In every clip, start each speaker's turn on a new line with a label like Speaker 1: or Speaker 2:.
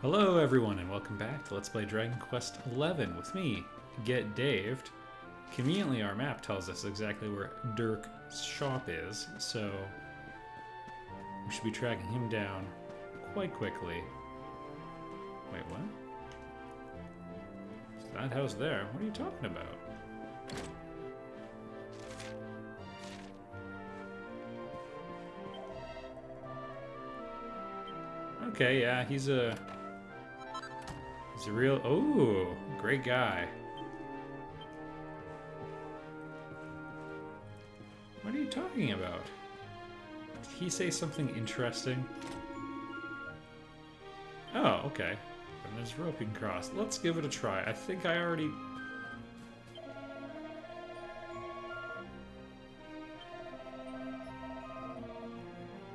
Speaker 1: Hello everyone and welcome back to Let's Play Dragon Quest XI with me, Get Daved. Conveniently our map tells us exactly where Dirk's shop is, so we should be tracking him down quite quickly. Wait, what? Is that house there? What are you talking about? Okay, yeah, he's a real... Oh, great guy. What are you talking about? Did he say something interesting? Oh, okay. And there's rope you can cross. Let's give it a try. I think I already...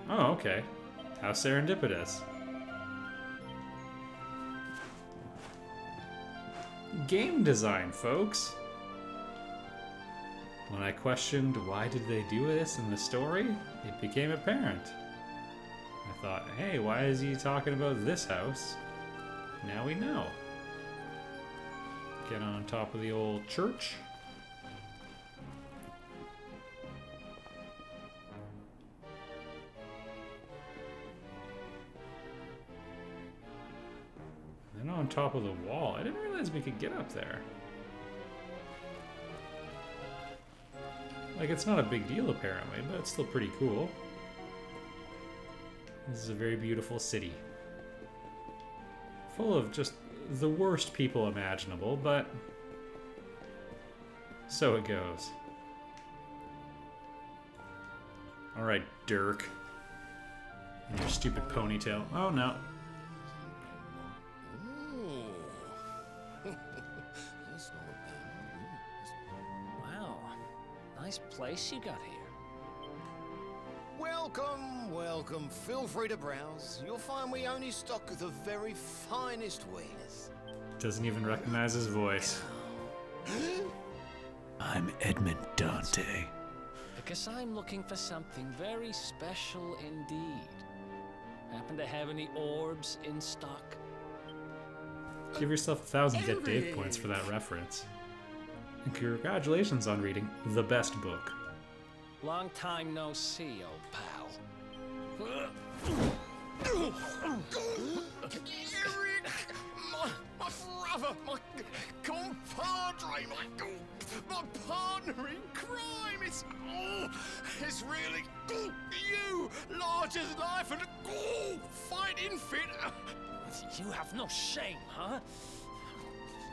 Speaker 1: Oh, okay. How serendipitous. Game design, folks! When I questioned why did they do this in the story, it became apparent. I thought, hey, why is he talking about this house? Now we know. Get on top of the old church. And on top of the wall. I didn't realize we could get up there. Like, it's not a big deal apparently, but it's still pretty cool. This is a very beautiful city. Full of just the worst people imaginable, but so it goes. Alright, Dirk. And your stupid ponytail. Oh no.
Speaker 2: Wow, nice place you got here.
Speaker 3: Welcome, welcome. Feel free to browse. You'll find we only stock the very finest wares.
Speaker 1: Doesn't even recognize his voice.
Speaker 4: I'm Edmund Dante.
Speaker 2: Because I'm looking for something very special indeed. Happen to have any orbs in stock?
Speaker 1: Give yourself 1,000 Get Dave points for that reference. And congratulations on reading the best book.
Speaker 2: Long time no see, old pal.
Speaker 3: Erik! My brother, my compadre, my partner in crime. It's really you, large as life and fighting fit.
Speaker 2: You have no shame, huh?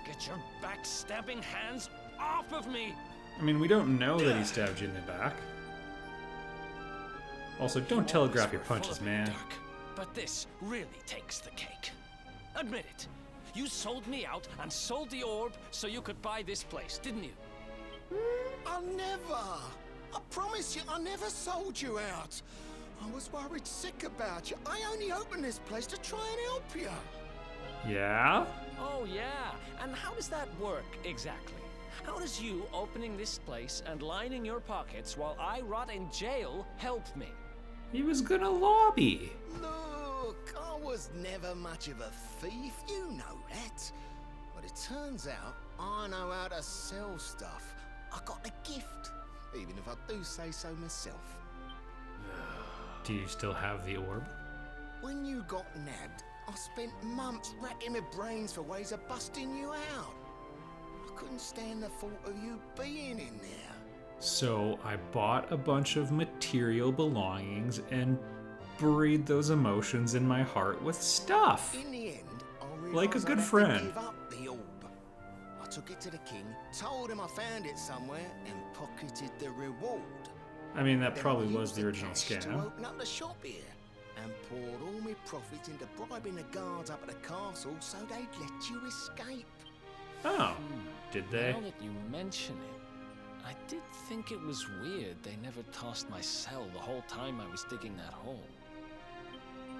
Speaker 2: Get your backstabbing hands off of me!
Speaker 1: I mean, we don't know that he stabbed you in the back. Also, don't telegraph your punches, man.
Speaker 2: Dark, but this really takes the cake. Admit it. You sold me out and sold the orb so you could buy this place, didn't you?
Speaker 3: I never. I promise you, I never sold you out. I was worried sick about you. I only opened this place to try and help you.
Speaker 1: Yeah?
Speaker 2: Oh, yeah. And how does that work exactly? How does you opening this place and lining your pockets while I rot in jail help me?
Speaker 1: He was gonna lobby.
Speaker 3: Look, I was never much of a thief, you know that. But it turns out I know how to sell stuff. I got a gift, even if I do say so myself.
Speaker 1: Do you still have the orb?
Speaker 3: When you got nabbed, I spent months racking my brains for ways of busting you out. I couldn't stand the thought of you being in there.
Speaker 1: So I bought a bunch of material belongings and buried those emotions in my heart with stuff.
Speaker 3: In the end, I realized
Speaker 1: Like a good
Speaker 3: I'd have to
Speaker 1: friend.
Speaker 3: give up the orb. I took it to the king, told him I found it somewhere, and pocketed the reward.
Speaker 1: I mean, that
Speaker 3: Then
Speaker 1: probably
Speaker 3: I
Speaker 1: was
Speaker 3: used
Speaker 1: the original
Speaker 3: cash to
Speaker 1: scam.
Speaker 3: open up the shop here, and poured all my profits into bribing the guards up at the castle so they'd let you escape.
Speaker 1: Oh, did they?
Speaker 2: Now that you mention it, I did think it was weird they never tossed my cell the whole time I was digging that hole.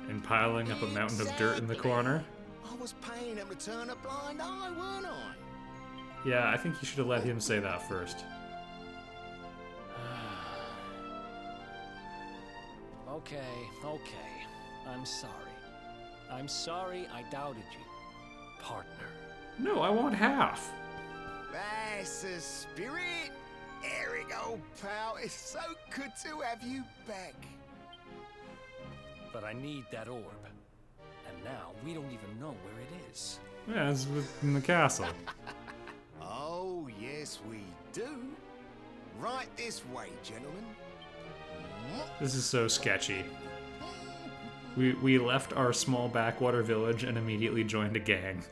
Speaker 1: And piling up a mountain of dirt in the
Speaker 3: Exactly.
Speaker 1: corner?
Speaker 3: I was paying them to turn a blind eye, weren't I?
Speaker 1: Yeah, I think you should have let him say that first.
Speaker 2: Okay, okay. I'm sorry. I I'm sorry I doubted you, partner.
Speaker 1: No, I want half.
Speaker 3: That's the spirit. Erik, old pal, it's so good to have you back.
Speaker 2: But I need that orb. And now we don't even know where it is.
Speaker 1: Yeah, it's in the castle.
Speaker 3: Oh, yes, we do. Right this way, gentlemen.
Speaker 1: This is so sketchy. We left our small backwater village and immediately joined a gang.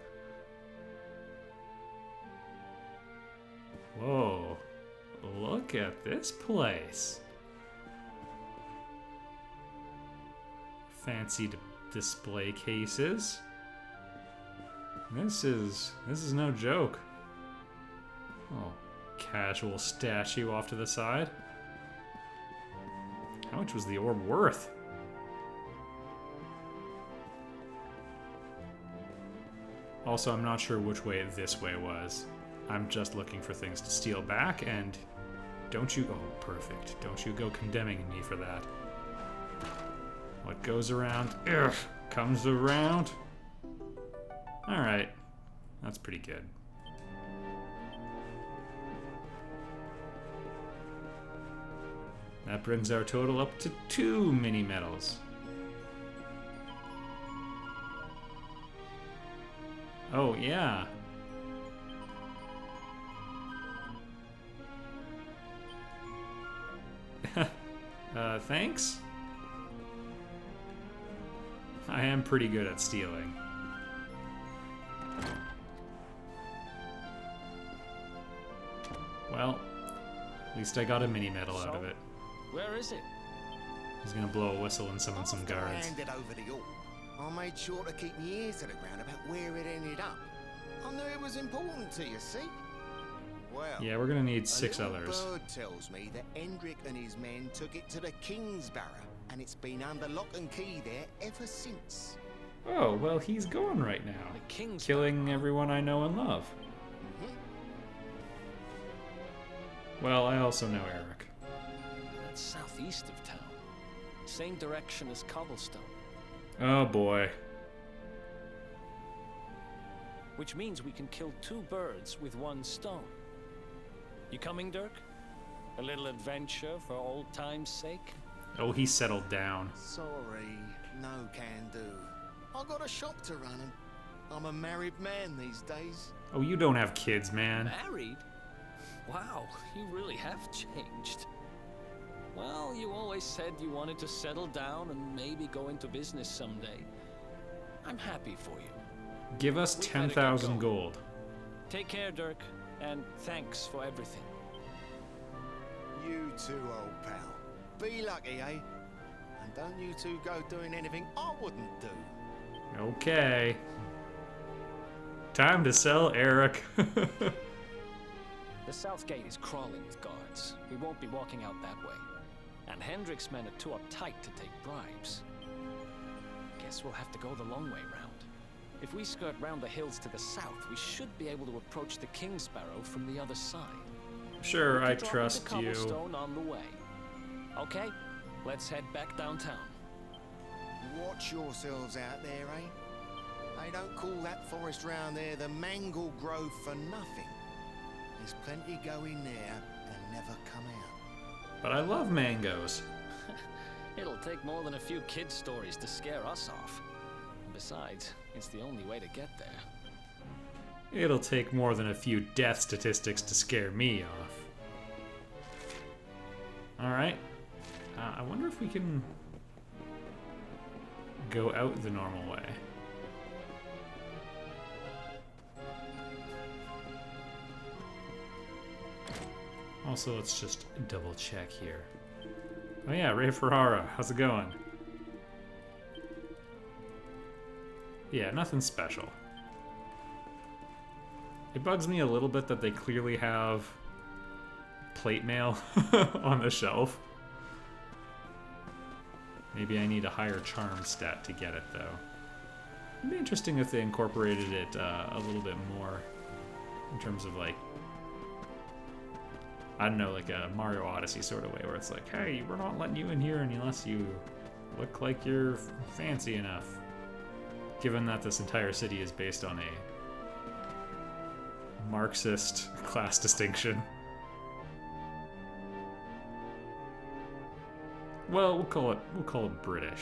Speaker 1: Whoa. Look at this place. Fancy display cases. This is no joke. Oh, casual statue off to the side. How much was the orb worth? Also, I'm not sure which way this way was. I'm just looking for things to steal back, and don't you... Oh, perfect. Don't you go condemning me for that. What goes around, comes around. Alright. That's pretty good. That brings our total up to 2 mini medals. Oh, yeah. Thanks? I am pretty good at stealing. Well, at least I got a mini medal out of it.
Speaker 2: Where is it?
Speaker 1: He's gonna blow a whistle and summon some guards.
Speaker 3: After I handed over the orb, I made sure to keep my ears to the ground about where it ended up. I knew it was important to you, see? Well,
Speaker 1: Yeah, we're gonna need 6
Speaker 3: a little
Speaker 1: others.
Speaker 3: bird tells me that Hendrik and his men took it to the King's Barrow, and it's been under lock and key there ever since.
Speaker 1: Oh, well, he's gone right now.
Speaker 2: The King's
Speaker 1: Killing everyone I know and love. Well, I also know Erik.
Speaker 2: That's southeast of town. Same direction as Cobblestone.
Speaker 1: Oh boy.
Speaker 2: Which means we can kill 2 birds with 1 stone. You coming, Dirk? A little adventure for old time's sake?
Speaker 1: Oh, he settled down.
Speaker 3: Sorry, no can do. I got a shop to run, and I'm a married man these days.
Speaker 1: Oh, you don't have kids, man.
Speaker 2: Married? Wow, you really have changed. Well, you always said you wanted to settle down and maybe go into business someday. I'm happy for you.
Speaker 1: Give us
Speaker 2: We better get
Speaker 1: 10,000
Speaker 2: going.
Speaker 1: gold.
Speaker 2: Take care, Dirk, and thanks for everything.
Speaker 3: You too, old pal. Be lucky, eh? And don't you two go doing anything I wouldn't do.
Speaker 1: Okay. Time to sell Erik.
Speaker 2: The south gate is crawling with guards. We won't be walking out that way. And Hendrik's men are too uptight to take bribes. Guess we'll have to go the long way round. If we skirt round the hills to the south, we should be able to approach the King's Barrow from the other side.
Speaker 1: Sure, I
Speaker 2: Drop into
Speaker 1: trust you.
Speaker 2: Cobblestone on the way. Okay, let's head back downtown.
Speaker 3: Watch yourselves out there, eh? They don't call that forest round there the Mangle Grove for nothing. There's plenty go in there and never come out.
Speaker 1: But I love mangoes.
Speaker 2: It'll take more than a few kid stories to scare us off. Besides, it's the only way to get there.
Speaker 1: It'll take more than a few death statistics to scare me off. Alright. I wonder if we can go out the normal way. Also, let's just double check here. Oh yeah, Ray Ferrara, how's it going? Yeah, nothing special. It bugs me a little bit that they clearly have plate mail on the shelf. Maybe I need a higher charm stat to get it, though. It'd be interesting if they incorporated it a little bit more in terms of, like, I don't know, like a Mario Odyssey sort of way, where it's like, hey, we're not letting you in here unless you look like you're fancy enough. Given that this entire city is based on a Marxist class distinction. Well, we'll call it British.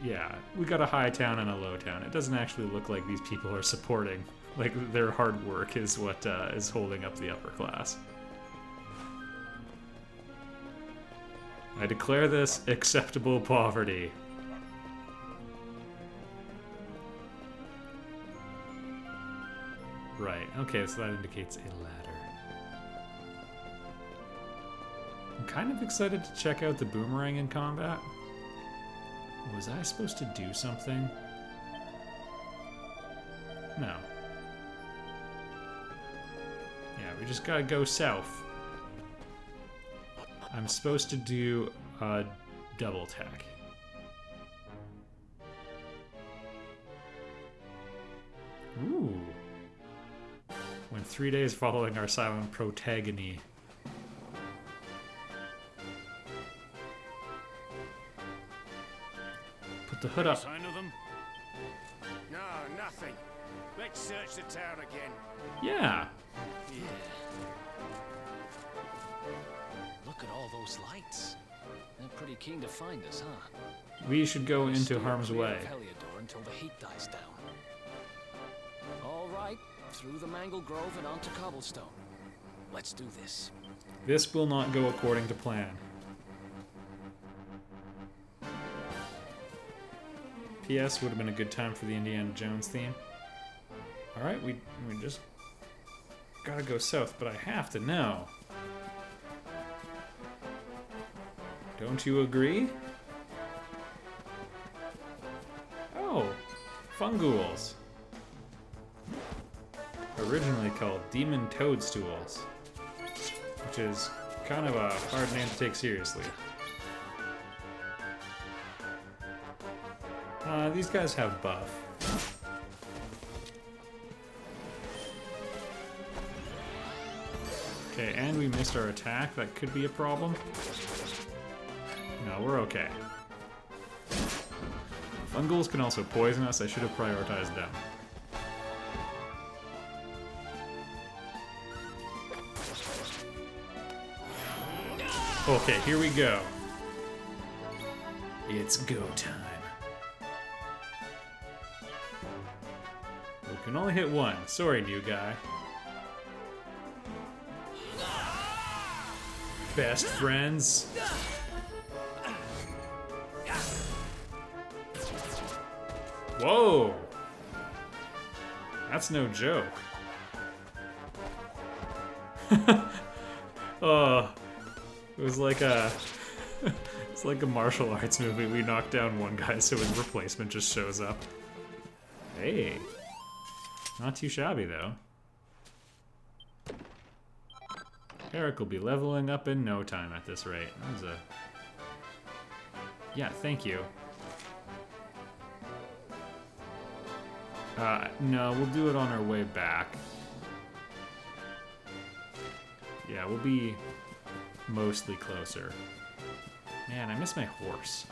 Speaker 1: Yeah, we got a high town and a low town. It doesn't actually look like these people are supporting, like their hard work is what is holding up the upper class. I declare this acceptable poverty. Right, okay, so that indicates a ladder. I'm kind of excited to check out the boomerang in combat. Was I supposed to do something? No. Yeah, we just gotta go south. I'm supposed to do a double tack. Ooh. When 3 days following our silent protagony. Put the hood up.
Speaker 5: Sign of them? No, nothing. Let's search the town again.
Speaker 1: Yeah.
Speaker 2: Look at all those lights. They're pretty keen to find us, huh?
Speaker 1: We should go into
Speaker 2: Steer
Speaker 1: harm's
Speaker 2: clear
Speaker 1: way.
Speaker 2: of Heliodor until the heat dies down. All right, through the Mangle Grove and onto Cobblestone. Let's do this.
Speaker 1: This will not go according to plan. P.S. would have been a good time for the Indiana Jones theme. Alright, we just gotta go south, but I have to know. Don't you agree? Oh, fungools. Originally called demon toadstools, which is kind of a hard name to take seriously. These guys have buff. Okay, and we missed our attack. That could be a problem. No, we're okay. Fungools can also poison us. I should have prioritized them. Okay, here we go. It's go time. We can only hit one. Sorry, new guy. Best friends. Whoa! That's no joke. Oh, it was like a it's like a martial arts movie. We knock down one guy so his replacement just shows up. Hey, not too shabby though. Erik will be leveling up in no time at this rate. That was a... Yeah, thank you. No, we'll do it on our way back. Yeah, we'll be mostly closer. Man, I miss my horse.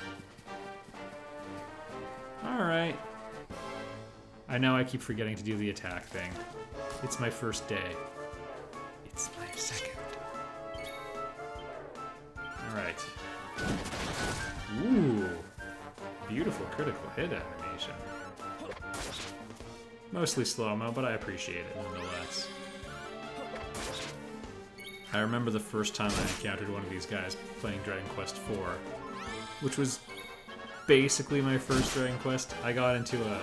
Speaker 1: Alright. I know I keep forgetting to do the attack thing. It's my first day. It's my second. Alright. Ooh. Beautiful critical hit animation. Mostly slow-mo, but I appreciate it nonetheless. I remember the first time I encountered one of these guys playing Dragon Quest IV, which was basically my first Dragon Quest. I got into a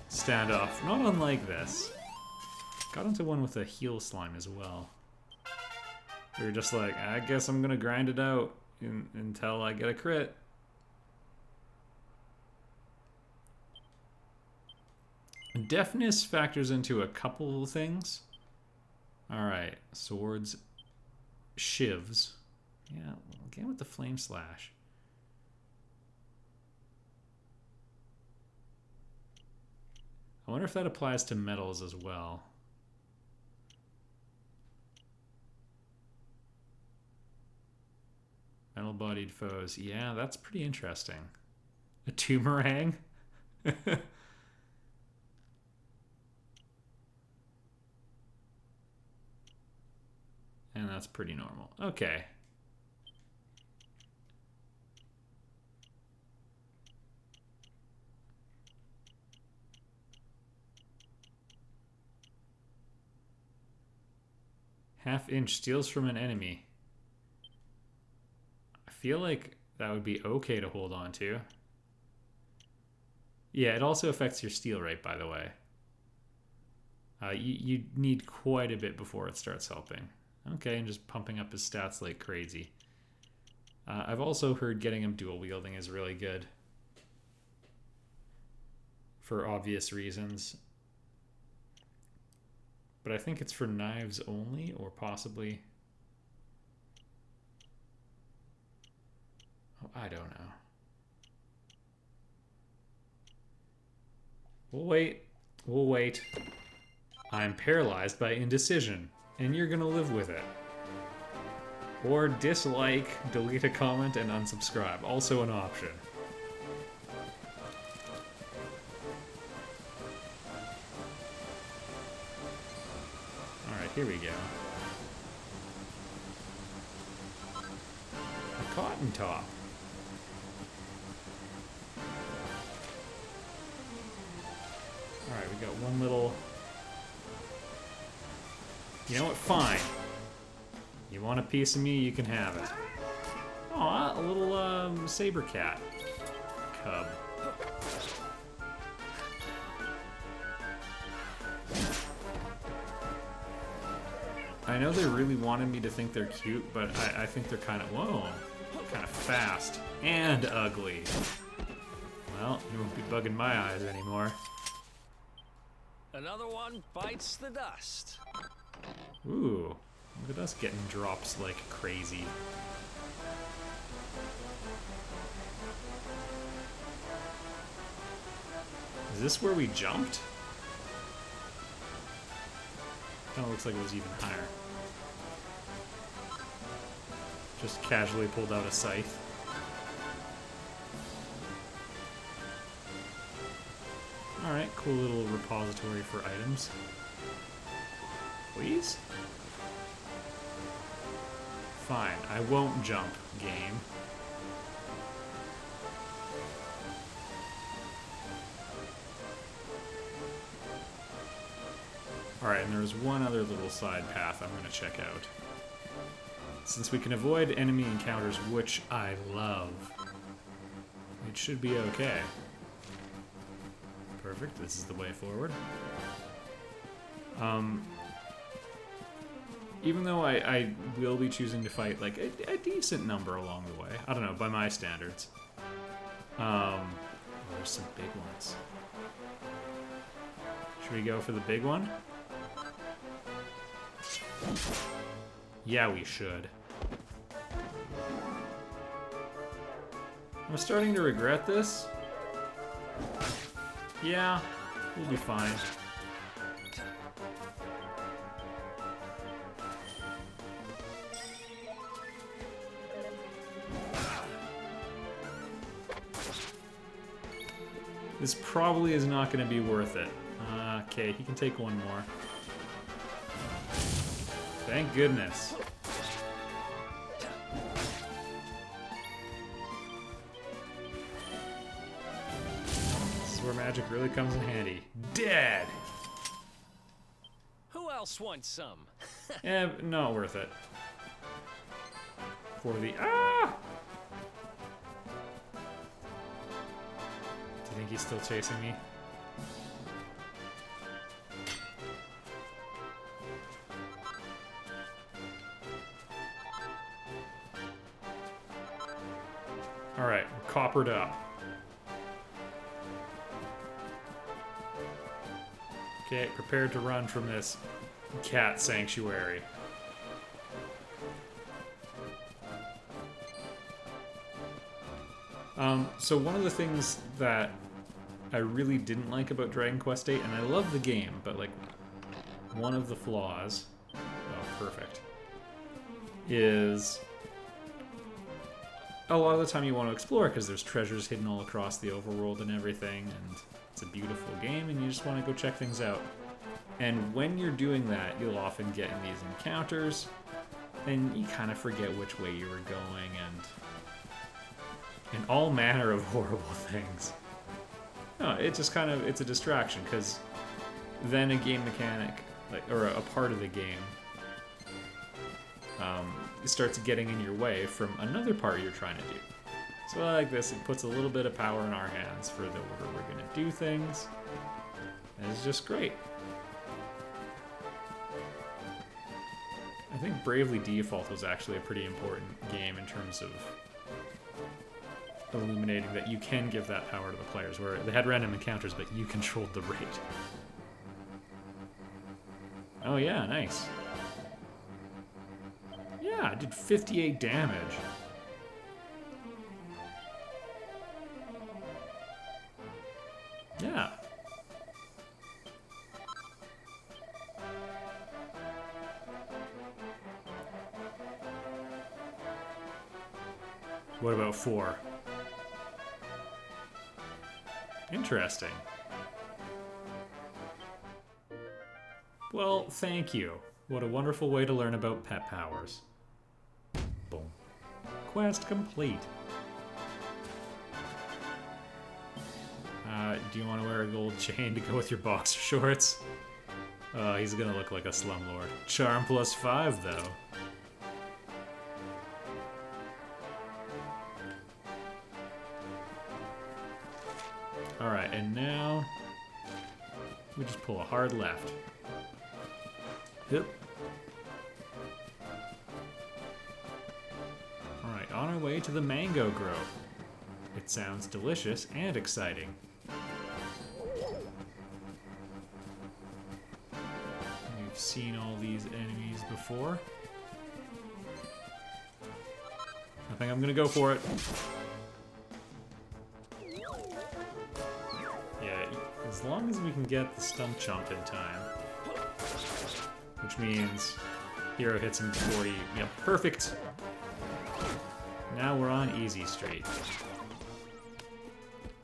Speaker 1: standoff, not unlike this. Got into one with a heal slime as well. We were just like, I guess I'm gonna grind it out until I get a crit. Deafness factors into a couple things. Alright, swords, shivs. Yeah, again with the flame slash. I wonder if that applies to metals as well. Metal-bodied foes. Yeah, that's pretty interesting. A Toomerang? And that's pretty normal. Okay. Half-inch steals from an enemy. I feel like that would be okay to hold on to. Yeah, it also affects your steal rate, by the way. You need quite a bit before it starts helping. Okay, and just pumping up his stats like crazy. I've also heard getting him dual wielding is really good. For obvious reasons. But I think it's for knives only, or possibly... Oh, I don't know. We'll wait. We'll wait. I'm paralyzed by indecision, and you're gonna live with it. Or dislike, delete a comment, and unsubscribe. Also an option. Alright, here we go. A cotton top. Alright, we got one little... You know what? Fine. You want a piece of me, you can have it. Aw, a little saber cat cub. I know they really wanted me to think they're cute, but I think they're kind of, whoa, kind of fast and ugly. Well, you won't be bugging my eyes anymore.
Speaker 2: Another one bites the dust.
Speaker 1: Ooh, look at us getting drops like crazy. Is this where we jumped? Kinda looks like it was even higher. Just casually pulled out a scythe. Alright, cool little repository for items. Please? Fine, I won't jump, game. Alright, and there's one other little side path I'm going to check out. Since we can avoid enemy encounters, which I love, it should be okay. Perfect, this is the way forward. Even though I will be choosing to fight like a decent number along the way. I don't know, by my standards. There's some big ones. Should we go for the big one? Yeah, we should. I'm starting to regret this. Yeah, we'll be fine. This probably is not going to be worth it. Okay, he can take one more. Thank goodness. This is where magic really comes in handy. Dead!
Speaker 2: Who else wants some?
Speaker 1: Eh, not worth it. For the... Ah! Do you think he's still chasing me? Alright, we're coppered up. Okay, prepared to run from this cat sanctuary. So one of the things that I really didn't like about Dragon Quest VIII, and I love the game, but like one of the flaws, oh perfect, is a lot of the time you want to explore because there's treasures hidden all across the overworld and everything, and it's a beautiful game, and you just want to go check things out. And when you're doing that, you'll often get in these encounters, and you kind of forget which way you were going, and all manner of horrible things. No, it just kind of, it's a distraction, because then a game mechanic, like, or a part of the game, starts getting in your way from another part you're trying to do. So like this, it puts a little bit of power in our hands for the order we're going to do things, and it's just great. I think Bravely Default was actually a pretty important game in terms of illuminating that you can give that power to the players, where they had random encounters, but you controlled the rate. Oh yeah, nice. Yeah, I did 58 damage. Yeah. What about 4? Interesting. Well, thank you. What a wonderful way to learn about pet powers. Boom. Quest complete. Do you want to wear a gold chain to go with your boxer shorts? He's gonna look like a slumlord. Charm +5, though. Alright, and now we just pull a hard left. Yep. Alright, on our way to the mango grove. It sounds delicious and exciting. We've seen all these enemies before. I think I'm gonna go for it. Yeah, as long as we can get the stump chomp in time. Which means hero hits him before he... Yep, perfect! Now we're on easy street.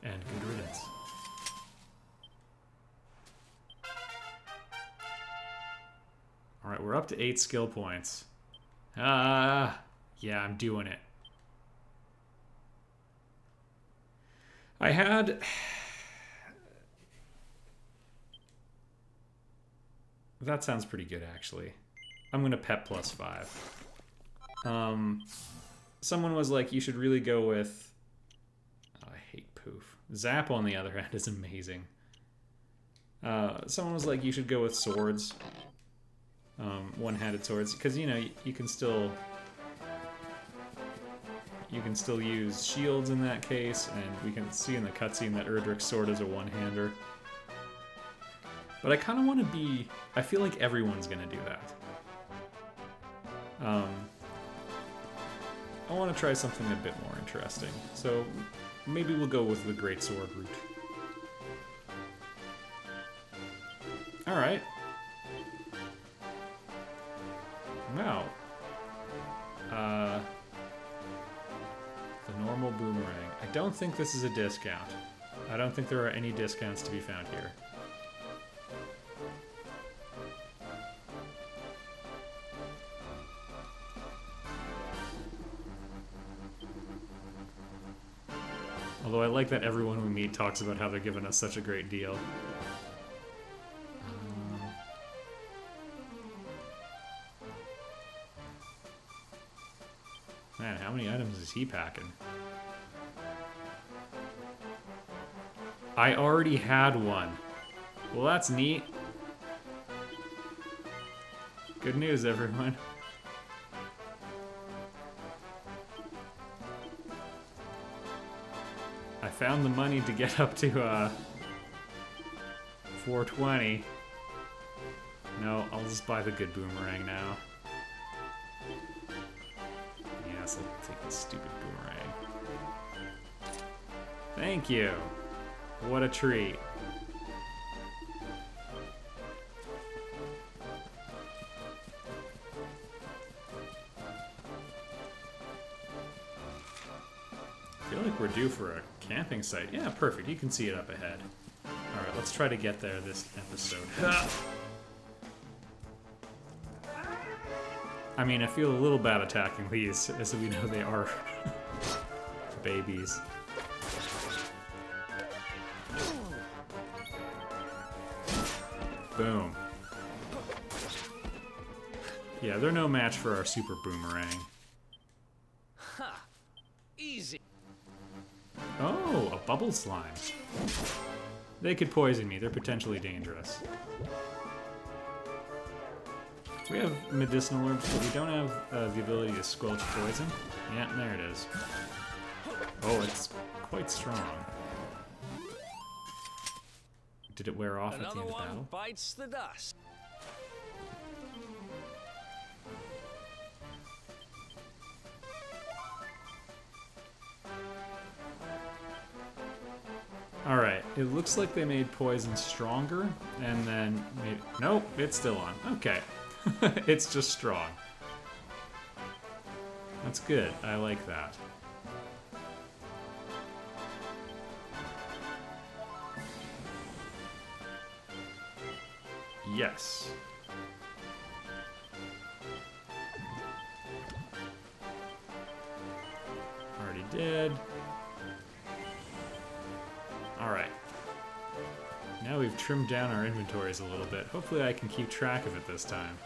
Speaker 1: And good riddance. Alright, we're up to 8 skill points. Yeah, I'm doing it. I had... That sounds pretty good, actually. I'm gonna pet +5. Someone was like, you should really go with... Oh, I hate poof. Zap, on the other hand, is amazing. Someone was like, you should go with swords. One-handed swords, because, you know, you can still... You can still use shields in that case, and we can see in the cutscene that Erdrick's sword is a one-hander. But I kind of want to be... I feel like everyone's going to do that. I want to try something a bit more interesting. So maybe we'll go with the greatsword route. Alright. Wow. The normal boomerang. I don't think this is a discount. I don't think there are any discounts to be found here. Although I like that everyone we meet talks about how they're giving us such a great deal. Man, how many items is he packing? I already had one. Well, that's neat. Good news, everyone. I found the money to get up to 420. No, I'll just buy the good boomerang now. Yes, I'll take the stupid boomerang. Thank you. What a treat. we're due for a camping site. Yeah, perfect. You can see it up ahead. Alright, let's try to get there this episode. I mean, I feel a little bad attacking these, as we know they are babies. Boom. Yeah, they're no match for our super boomerang.
Speaker 2: Ha! Easy.
Speaker 1: Oh, a bubble slime. They could poison me. They're potentially dangerous. We have medicinal herbs, but we don't have the ability to squelch poison. Yeah, there it is. Oh, it's quite strong. Did it wear off at the
Speaker 2: Another
Speaker 1: end of
Speaker 2: one
Speaker 1: battle?
Speaker 2: bites the dust.
Speaker 1: Alright, it looks like they made poison stronger, and then made... Nope, it's still on. Okay. It's just strong. That's good. I like that. Yes. Already did. Alright. Now we've trimmed down our inventories a little bit. Hopefully I can keep track of it this time.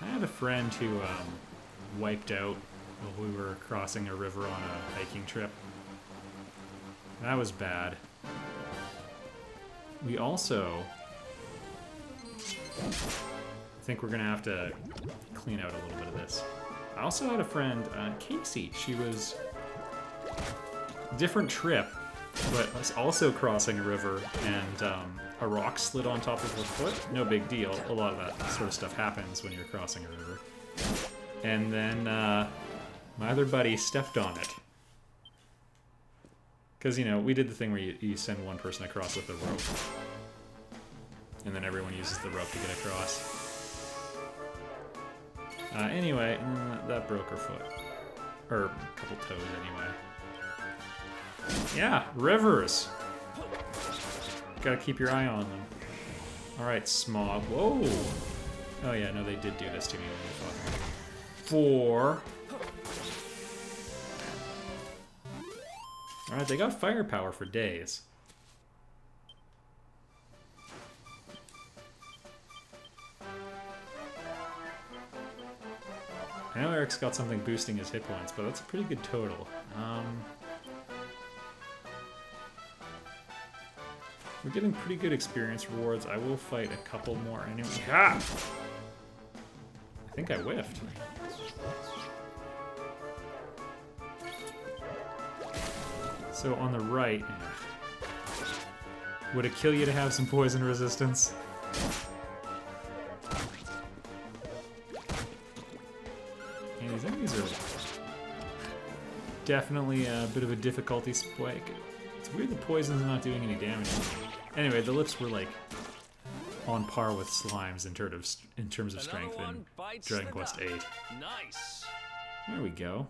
Speaker 1: I had a friend who wiped out while we were crossing a river on a hiking trip. That was bad. We also... I think we're gonna have to clean out a little bit of this. I also had a friend, Casey. She was different trip, but was also crossing a river, and a rock slid on top of her foot. No big deal. A lot of that sort of stuff happens when you're crossing a river. And then my other buddy stepped on it. Because, you know, we did the thing where you send one person across with the rope. And then everyone uses the rope to get across. Anyway, that broke her foot. Or a couple toes, anyway. Yeah, rivers! Gotta keep your eye on them. Alright, Smog. Whoa! Oh yeah, no, they did do this to me when we fought them. 4. Alright, they got firepower for days. I know Eric's got something boosting his hit points, but that's a pretty good total. We're getting pretty good experience rewards. I will fight a couple more enemies. Ah! I think I whiffed. So on the right, would it kill you to have some poison resistance? Yeah, these enemies are definitely a bit of a difficulty spike. It's weird the poison's not doing any damage to me. Anyway, the lips were like on par with slimes in terms of strength in Dragon Quest VIII.
Speaker 2: Nice.
Speaker 1: There we go.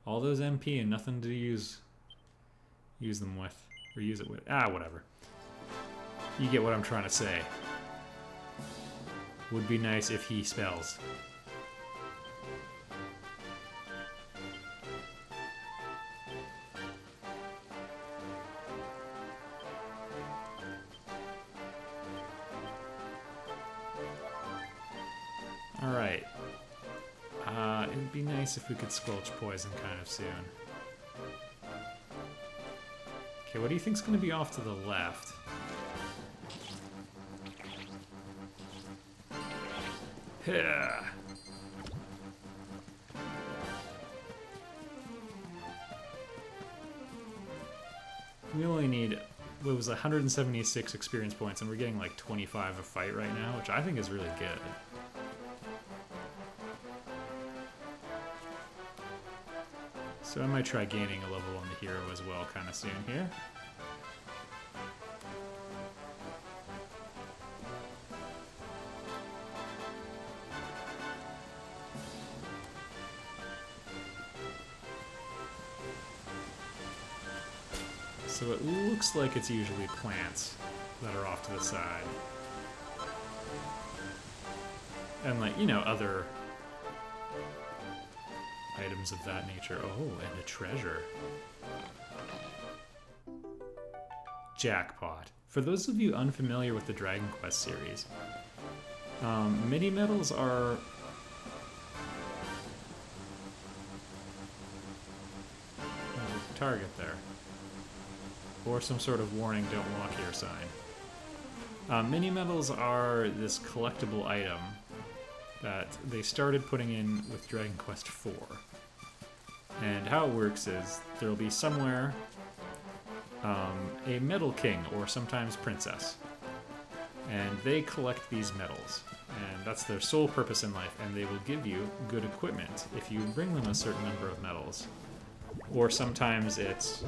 Speaker 1: All those MP and nothing to use them with, or use it with. Ah, whatever. You get what I'm trying to say. Would be nice if he spells. Alright. It would be nice if we could squelch poison kind of soon. Okay, what do you think's going to be off to the left? Yeah. We only need, what was 176 experience points, and we're getting like 25 a fight right now, which I think is really good. So I might try gaining a level on the hero as well kind of soon here. So it looks like it's usually plants that are off to the side. And like, you know, other items of that nature. Oh, and a treasure. Jackpot. For those of you unfamiliar with the Dragon Quest series, mini medals are target there, or some sort of warning, don't walk here sign. Mini medals are this collectible item that they started putting in with Dragon Quest IV. And how it works is there'll be somewhere a medal king or sometimes princess, and they collect these medals, and that's their sole purpose in life, and they will give you good equipment if you bring them a certain number of medals. Or sometimes it's...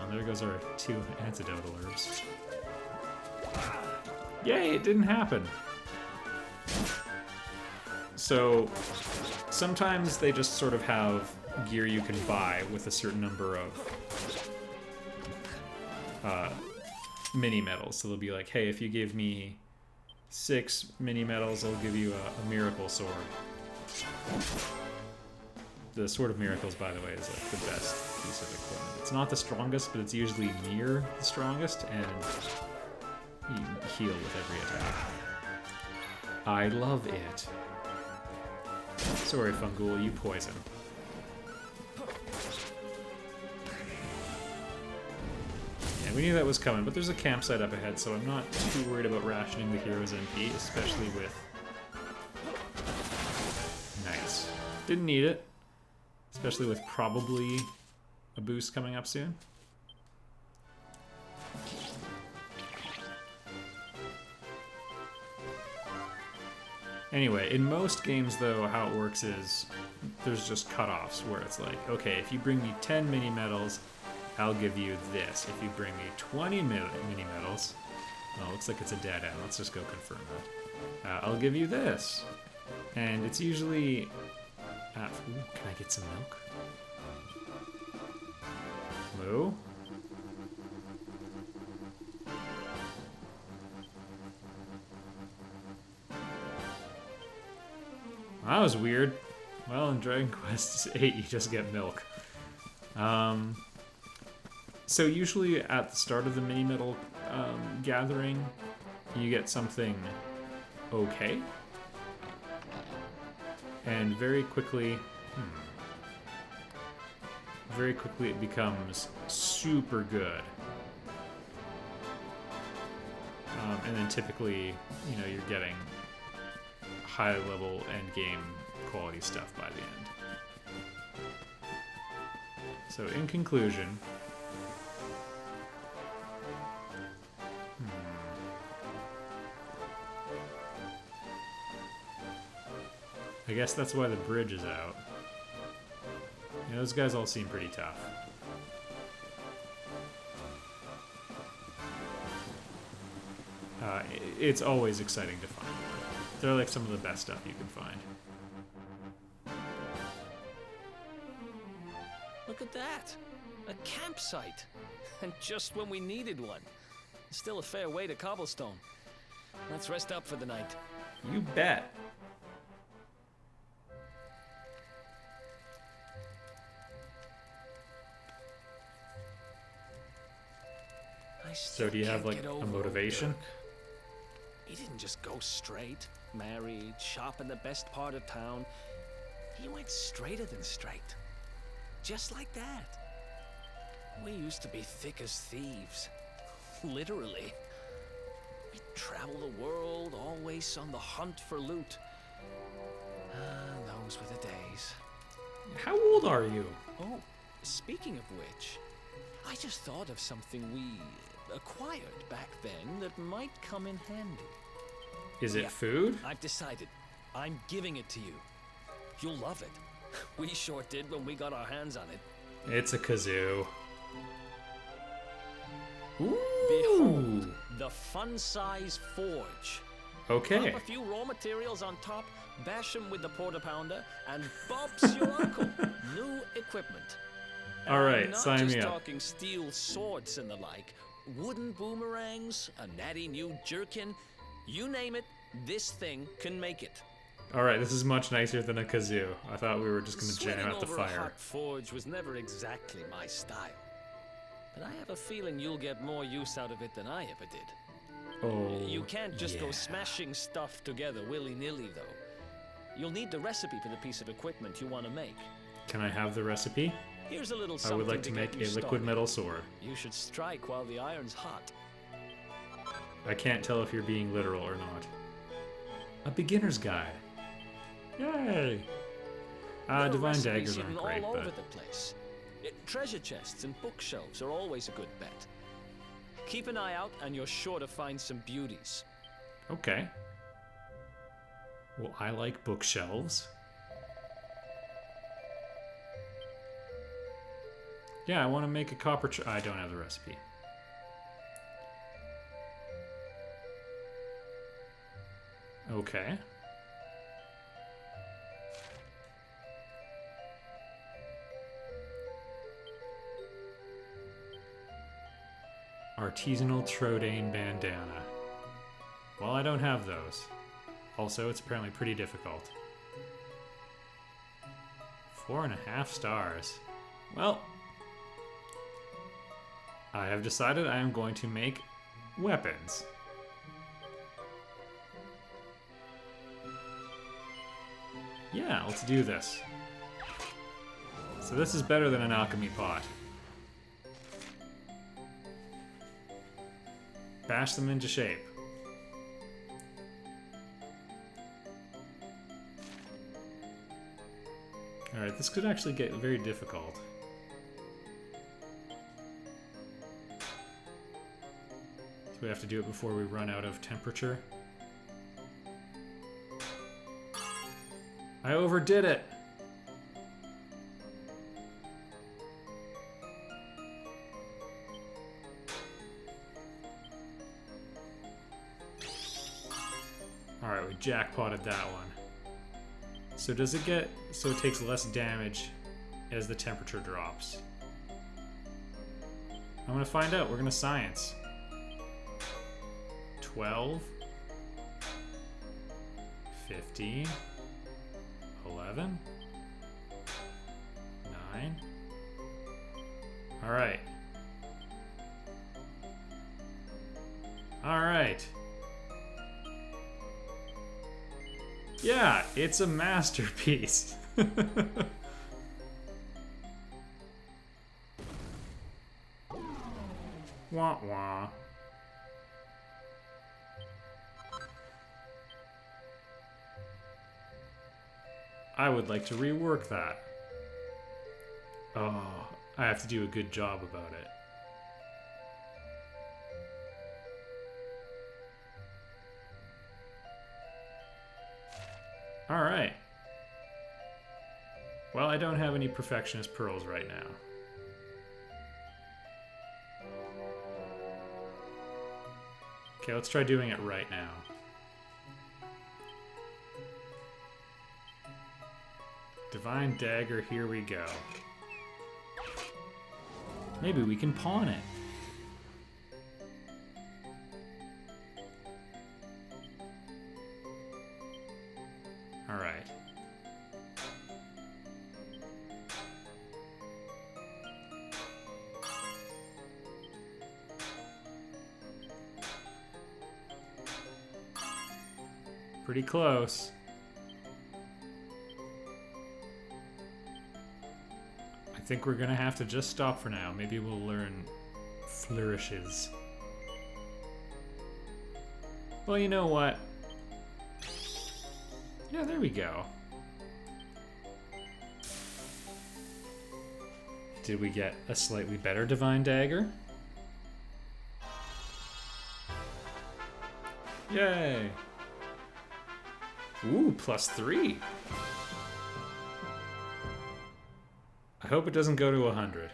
Speaker 1: Oh, there goes our 2 antidote herbs. Yay, it didn't happen! So, sometimes they just sort of have gear you can buy with a certain number of mini medals. So they'll be like, hey, if you give me 6 mini medals, I'll give you a miracle sword. The Sword of Miracles, by the way, is like the best piece of equipment. It's not the strongest, but it's usually near the strongest, and you heal with every attack. I love it. Sorry, Fungool, you poison. Yeah, we knew that was coming, but there's a campsite up ahead, so I'm not too worried about rationing the hero's MP, especially with... Nice. Didn't need it. Especially with probably a boost coming up soon. Anyway, in most games, though, how it works is there's just cutoffs where it's like, okay, if you bring me 10 mini medals, I'll give you this. If you bring me 20 mini medals, oh, looks like it's a dead end. Let's just go confirm that. I'll give you this. And it's usually... ooh, can I get some milk? Moo? That was weird. Well, in Dragon Quest VIII, you just get milk. So usually at the start of the mini medal gathering, you get something okay. And very quickly it becomes super good. And then typically, you know, you're getting high level end game quality stuff by the end. So in conclusion, I guess that's why the bridge is out. Yeah, those guys all seem pretty tough. It's always exciting to find them. They're like some of the best stuff you can find.
Speaker 2: Look at that! A campsite! And just when we needed one. Still a fair way to cobblestone. Let's rest up for the night.
Speaker 1: You bet. So do you have like a motivation?
Speaker 2: He didn't just go straight, married, shop in the best part of town. He went straighter than straight. Just like that. We used to be thick as thieves. Literally. We'd travel the world, always on the hunt for loot. Those were the days.
Speaker 1: How old are you?
Speaker 2: Oh, speaking of which, I just thought of something we acquired back then that might come in handy.
Speaker 1: Is it food?
Speaker 2: I've decided. I'm giving it to you. You'll love it. We sure did when we got our hands on it.
Speaker 1: It's a kazoo. Ooh.
Speaker 2: Behold, the fun-size forge.
Speaker 1: Okay.
Speaker 2: Pop a few raw materials on top, bash them with the porta pounder, and Bob's your uncle. New equipment.
Speaker 1: All right,
Speaker 2: Not
Speaker 1: sign
Speaker 2: just
Speaker 1: me up.
Speaker 2: talking steel swords and the like. Wooden boomerangs, a natty new jerkin. You name it, this thing can make it.
Speaker 1: All right, this is much nicer than a kazoo. I thought we were just gonna jam
Speaker 2: Sweating
Speaker 1: out the
Speaker 2: over a
Speaker 1: fire.
Speaker 2: hot forge was never exactly my style. But I have a feeling you'll get more use out of it than I ever did.
Speaker 1: Oh,
Speaker 2: You can't just go
Speaker 1: yeah.
Speaker 2: smashing stuff together willy-nilly, though. You'll need the recipe for the piece of equipment you want to make.
Speaker 1: Can I have the recipe?
Speaker 2: Here's a little
Speaker 1: I
Speaker 2: something
Speaker 1: would like to
Speaker 2: get
Speaker 1: make
Speaker 2: you
Speaker 1: a liquid
Speaker 2: started.
Speaker 1: metal sword.
Speaker 2: You should strike while the iron's hot.
Speaker 1: I can't tell if you're being literal or not. A beginner's guide. Yay!
Speaker 2: There are
Speaker 1: Divine
Speaker 2: recipes
Speaker 1: daggers
Speaker 2: hidden
Speaker 1: aren't great,
Speaker 2: all over
Speaker 1: but
Speaker 2: the place. Treasure chests and bookshelves are always a good bet. Keep an eye out, and you're sure to find some beauties.
Speaker 1: okay. Well, I like bookshelves. Yeah, I want to make a copper. I don't have the recipe. Okay. Artisanal Trodaine bandana. Well, I don't have those. Also, it's apparently pretty difficult. 4.5 stars. Well, I have decided I am going to make weapons. Yeah, let's do this. So this is better than an alchemy pot. Bash them into shape. Alright, this could actually get very difficult. So we have to do it before we run out of temperature. I overdid it! Alright, we jackpotted that one. So does it get... so it takes less damage as the temperature drops? I'm gonna find out. We're gonna science. 12. 15. 11. 9. Alright. Alright. Yeah, it's a masterpiece. Wah wah. I would like to rework that. Oh, I have to do a good job about it. Alright. Well, I don't have any perfectionist pearls right now. Okay, let's try doing it right now. Divine dagger, here we go. Maybe we can pawn it. Alright. Pretty close. I think we're gonna have to just stop for now. Maybe we'll learn flourishes. Well, you know what? Yeah, there we go. Did we get a slightly better divine dagger? Yay! Ooh, +3. I hope it doesn't go to 100.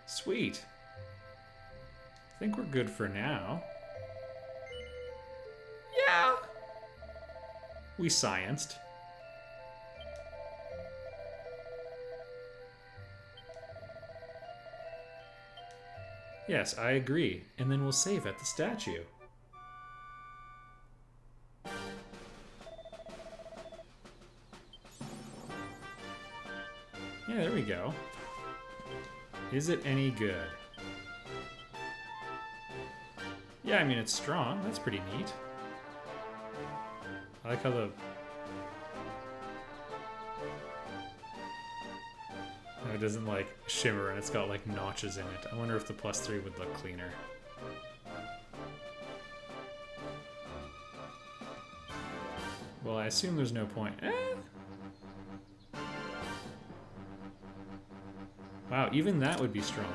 Speaker 1: Sweet. I think we're good for now. Yeah. We scienced. Yes, I agree. And then we'll save at the statue. Yeah, there we go. Is it any good? Yeah, I mean, it's strong. That's pretty neat. I like how the... Oh, it doesn't, like, shimmer and it's got, like, notches in it. I wonder if the +3 would look cleaner. Well, I assume there's no point. Wow, even that would be stronger.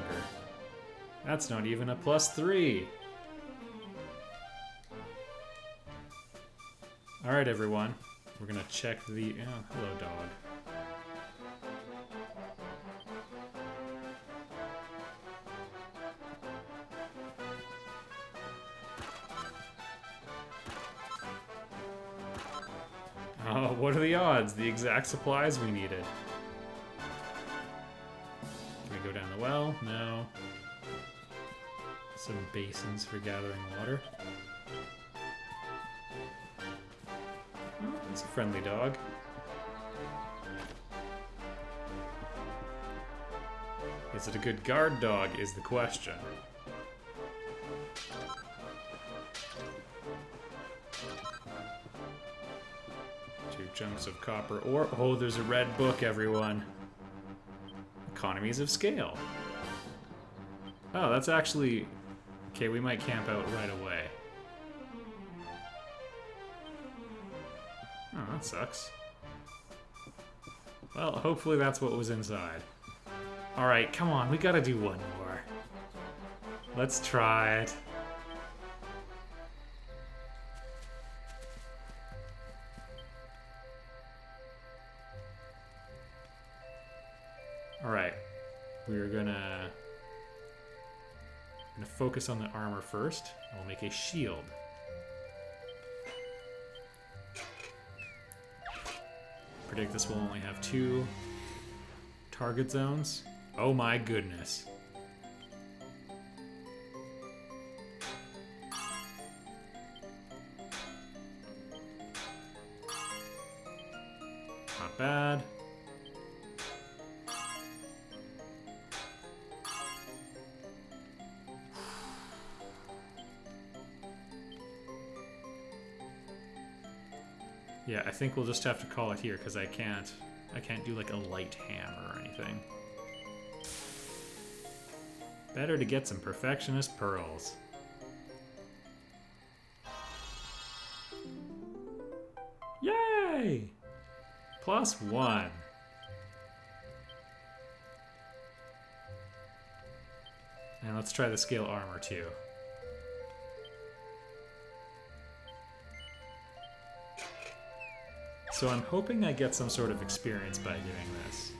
Speaker 1: That's not even a +3. Alright, everyone. We're gonna check the... Oh, hello, dog. Oh, what are the odds? The exact supplies we needed. Can we go down the well? No. Some basins for gathering water. Oh, that's a friendly dog. Is it a good guard dog is the question. Chunks of copper ore. Oh, there's a red book, everyone. Economies of scale. Oh, that's actually... Okay, we might camp out right away. Oh, that sucks. Well, hopefully that's what was inside. Alright, come on, we gotta do one more. Let's try it. Alright, we're gonna focus on the armor first. I'll make a shield. Predict this will only have 2 target zones. Oh my goodness. Not bad. Yeah, I think we'll just have to call it here because I can't do like a light hammer or anything. Better to get some perfectionist pearls. Yay! +1. And let's try the scale armor too. So I'm hoping I get some sort of experience by doing this.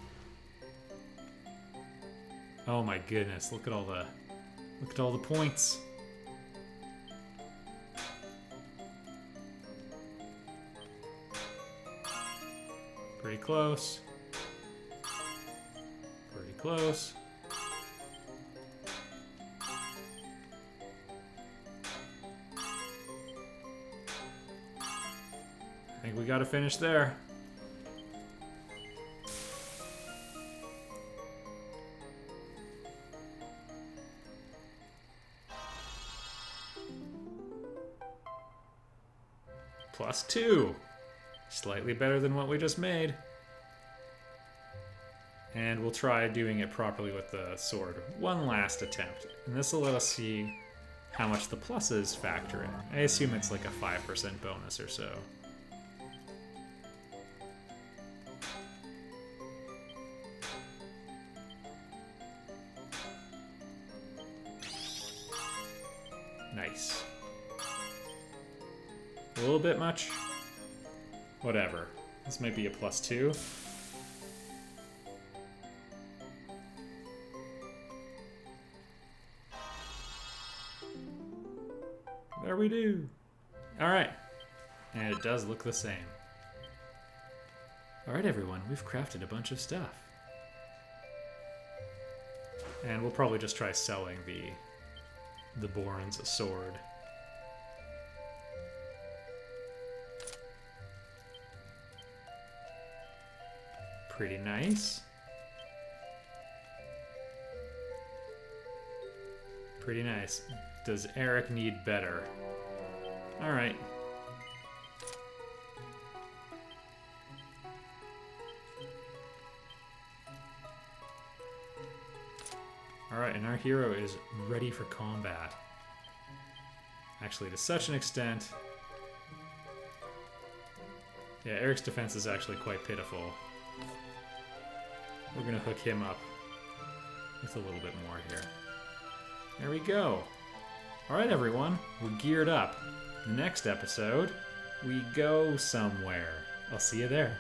Speaker 1: Oh my goodness, look at all the points. Pretty close. Pretty close. I think we gotta finish there. +2. Slightly better than what we just made. And we'll try doing it properly with the sword. One last attempt. And this will let us see how much the pluses factor in. I assume it's like a 5% bonus or so. Nice. A little bit much? Whatever. This might be a +2. There we do. Alright. And it does look the same. Alright everyone, we've crafted a bunch of stuff. And we'll probably just try selling the Bourne's sword. Pretty nice. Pretty nice. Does Erik need better? Alright. Alright, and our hero is ready for combat. Actually, to such an extent... Yeah, Erik's defense is actually quite pitiful. We're gonna hook him up with a little bit more here. There we go. Alright, everyone. We're geared up. Next episode, we go somewhere. I'll see you there.